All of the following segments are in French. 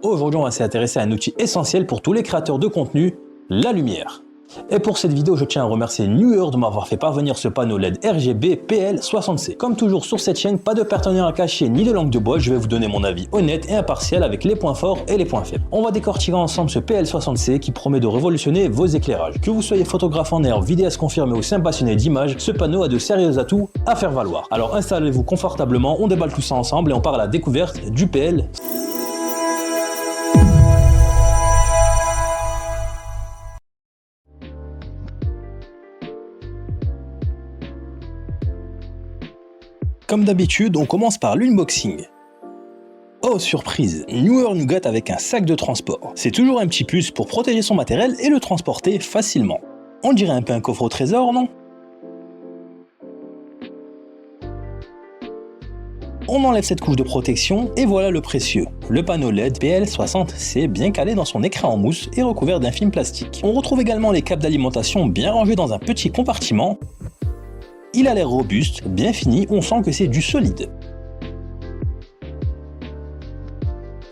Aujourd'hui, on va s'intéresser à un outil essentiel pour tous les créateurs de contenu, la lumière. Et pour cette vidéo, je tiens à remercier Newer de m'avoir fait parvenir ce panneau LED RGB PL60C. Comme toujours sur cette chaîne, pas de partenaire à cacher ni de langue de bois, je vais vous donner mon avis honnête et impartial avec les points forts et les points faibles. On va décortiquer ensemble ce PL60C qui promet de révolutionner vos éclairages. Que vous soyez photographe en air, vidéaste confirmé ou simple passionné d'images, ce panneau a de sérieux atouts à faire valoir. Alors installez-vous confortablement, on déballe tout ça ensemble et on part à la découverte du PL. Comme d'habitude, on commence par l'unboxing. Oh surprise, Newer nous gâte avec un sac de transport. C'est toujours un petit plus pour protéger son matériel et le transporter facilement. On dirait un peu un coffre au trésor, non? On enlève cette couche de protection et voilà le précieux. Le panneau LED PL60C bien calé dans son écran en mousse et recouvert d'un film plastique. On retrouve également les câbles d'alimentation bien rangés dans un petit compartiment. Il a l'air robuste, bien fini, on sent que c'est du solide.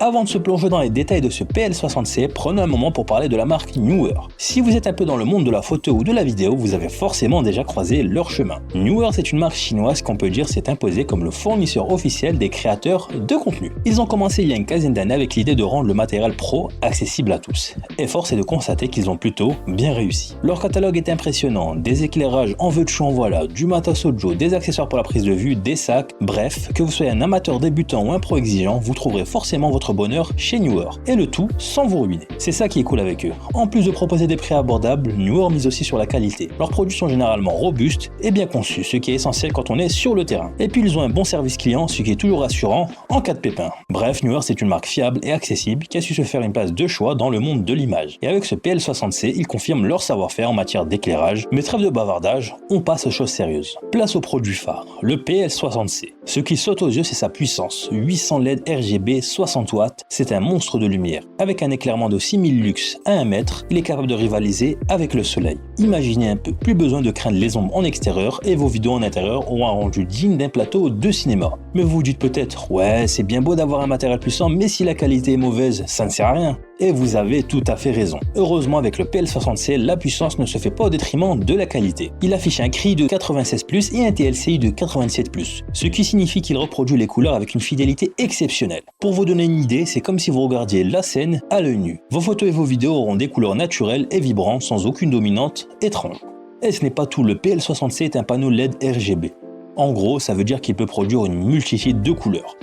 Avant de se plonger dans les détails de ce PL60C, prenons un moment pour parler de la marque Newer. Si vous êtes un peu dans le monde de la photo ou de la vidéo, vous avez forcément déjà croisé leur chemin. Newer, c'est une marque chinoise qu'on peut dire s'est imposée comme le fournisseur officiel des créateurs de contenu. Ils ont commencé il y a une quinzaine d'années avec l'idée de rendre le matériel pro accessible à tous. Et force est de constater qu'ils ont plutôt bien réussi. Leur catalogue est impressionnant, des éclairages en veux-tu en voilà, du matos audio, des accessoires pour la prise de vue, des sacs, bref, que vous soyez un amateur débutant ou un pro exigeant, vous trouverez forcément votre bonheur chez Newer, et le tout sans vous ruiner. C'est ça qui est cool avec eux. En plus de proposer des prix abordables, Newer mise aussi sur la qualité. Leurs produits sont généralement robustes et bien conçus, ce qui est essentiel quand on est sur le terrain. Et puis ils ont un bon service client, ce qui est toujours rassurant en cas de pépin. Bref, Newer c'est une marque fiable et accessible qui a su se faire une place de choix dans le monde de l'image. Et avec ce PL60C, ils confirment leur savoir-faire en matière d'éclairage, mais trêve de bavardage, on passe aux choses sérieuses. Place au produit phare, le PL60C. Ce qui saute aux yeux, c'est sa puissance. 800 LED RGB 60 watts, c'est un monstre de lumière. Avec un éclairement de 6000 lux à 1 mètre, il est capable de rivaliser avec le soleil. Imaginez un peu, plus besoin de craindre les ombres en extérieur et vos vidéos en intérieur auront un rendu digne d'un plateau de cinéma. Mais vous vous dites peut-être, ouais, c'est bien beau d'avoir un matériel puissant, mais si la qualité est mauvaise, ça ne sert à rien. Et vous avez tout à fait raison. Heureusement, avec le PL60C, la puissance ne se fait pas au détriment de la qualité. Il affiche un CRI de 96+, et un TLCI de 87+, ce qui signifie qu'il reproduit les couleurs avec une fidélité exceptionnelle. Pour vous donner une idée, c'est comme si vous regardiez la scène à l'œil nu. Vos photos et vos vidéos auront des couleurs naturelles et vibrantes sans aucune dominante étrange. Et ce n'est pas tout, le PL60C est un panneau LED RGB. En gros, ça veut dire qu'il peut produire une multitude de couleurs.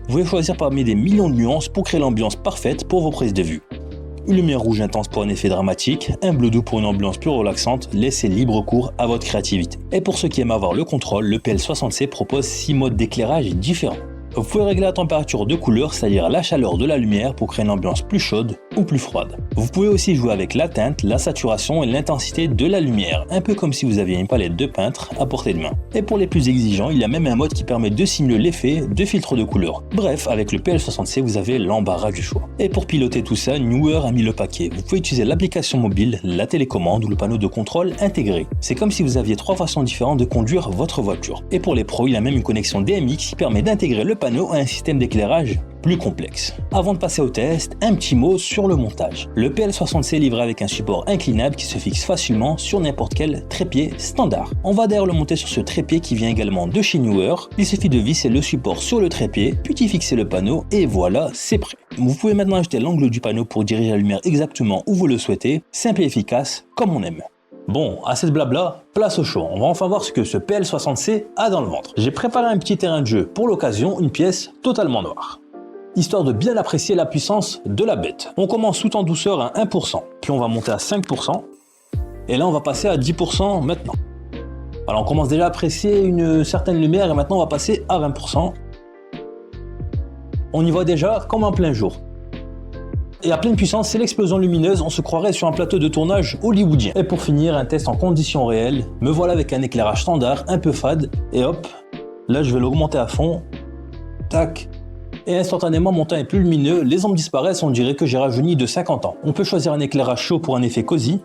Vous pouvez choisir parmi des millions de nuances pour créer l'ambiance parfaite pour vos prises de vue. Une lumière rouge intense pour un effet dramatique, un bleu doux pour une ambiance plus relaxante, laissez libre cours à votre créativité. Et pour ceux qui aiment avoir le contrôle, le PL60C propose 6 modes d'éclairage différents. Vous pouvez régler la température de couleur, c'est-à-dire la chaleur de la lumière pour créer une ambiance plus chaude ou plus froide. Vous pouvez aussi jouer avec la teinte, la saturation et l'intensité de la lumière, un peu comme si vous aviez une palette de peintre à portée de main. Et pour les plus exigeants, il y a même un mode qui permet de simuler l'effet de filtre de couleur. Bref, avec le PL60C, vous avez l'embarras du choix. Et pour piloter tout ça, Newer a mis le paquet. Vous pouvez utiliser l'application mobile, la télécommande ou le panneau de contrôle intégré. C'est comme si vous aviez 3 façons différentes de conduire votre voiture. Et pour les pros, il y a même une connexion DMX qui permet d'intégrer le panneau à un système d'éclairage plus complexe. Avant de passer au test, un petit mot sur le montage. Le PL60C est livré avec un support inclinable qui se fixe facilement sur n'importe quel trépied standard. On va d'ailleurs le monter sur ce trépied qui vient également de chez Newer. Il suffit de visser le support sur le trépied, puis d'y fixer le panneau et voilà, c'est prêt. Vous pouvez maintenant ajuster l'angle du panneau pour diriger la lumière exactement où vous le souhaitez, simple et efficace comme on aime. Bon, assez de blabla, place au show. On va enfin voir ce que ce PL60C a dans le ventre. J'ai préparé un petit terrain de jeu pour l'occasion, une pièce totalement noire, histoire de bien apprécier la puissance de la bête. On commence tout en douceur à 1%, puis on va monter à 5%, et là on va passer à 10% maintenant. Alors on commence déjà à apprécier une certaine lumière, et maintenant on va passer à 20%. On y voit déjà comme en plein jour. Et à pleine puissance, c'est l'explosion lumineuse, on se croirait sur un plateau de tournage hollywoodien. Et pour finir, un test en conditions réelles, me voilà avec un éclairage standard, un peu fade, et hop, là je vais l'augmenter à fond, tac, et instantanément mon teint est plus lumineux, les ombres disparaissent, on dirait que j'ai rajeuni de 50 ans. On peut choisir un éclairage chaud pour un effet cosy,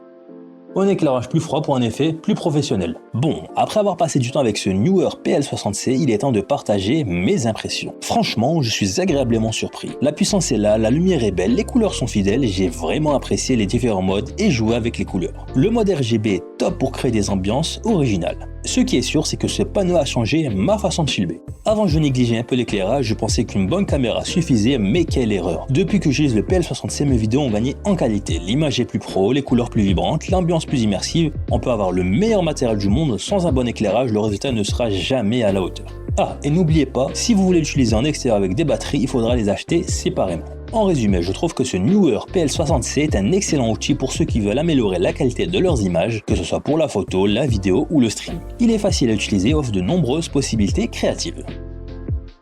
Un éclairage plus froid pour un effet plus professionnel. Bon, après avoir passé du temps avec ce Neewer PL60C, il est temps de partager mes impressions. Franchement, je suis agréablement surpris. La puissance est là, la lumière est belle, les couleurs sont fidèles, j'ai vraiment apprécié les différents modes et joué avec les couleurs. Le mode RGB est top pour créer des ambiances originales. Ce qui est sûr, c'est que ce panneau a changé ma façon de filmer. Avant, je négligeais un peu l'éclairage, je pensais qu'une bonne caméra suffisait, mais quelle erreur. Depuis que j'utilise le PL60C, mes vidéos ont gagné en qualité. L'image est plus pro, les couleurs plus vibrantes, l'ambiance plus immersive. On peut avoir le meilleur matériel du monde, sans un bon éclairage, le résultat ne sera jamais à la hauteur. Ah, et n'oubliez pas, si vous voulez l'utiliser en extérieur avec des batteries, il faudra les acheter séparément. En résumé, je trouve que ce Neewer PL60C est un excellent outil pour ceux qui veulent améliorer la qualité de leurs images, que ce soit pour la photo, la vidéo ou le stream. Il est facile à utiliser et offre de nombreuses possibilités créatives.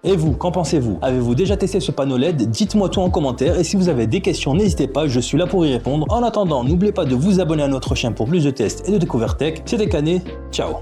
Et vous, qu'en pensez-vous? Avez-vous déjà testé ce panneau LED? Dites-moi tout en commentaire et si vous avez des questions, n'hésitez pas, je suis là pour y répondre. En attendant, n'oubliez pas de vous abonner à notre chaîne pour plus de tests et de découvertes tech. C'était Canet, ciao!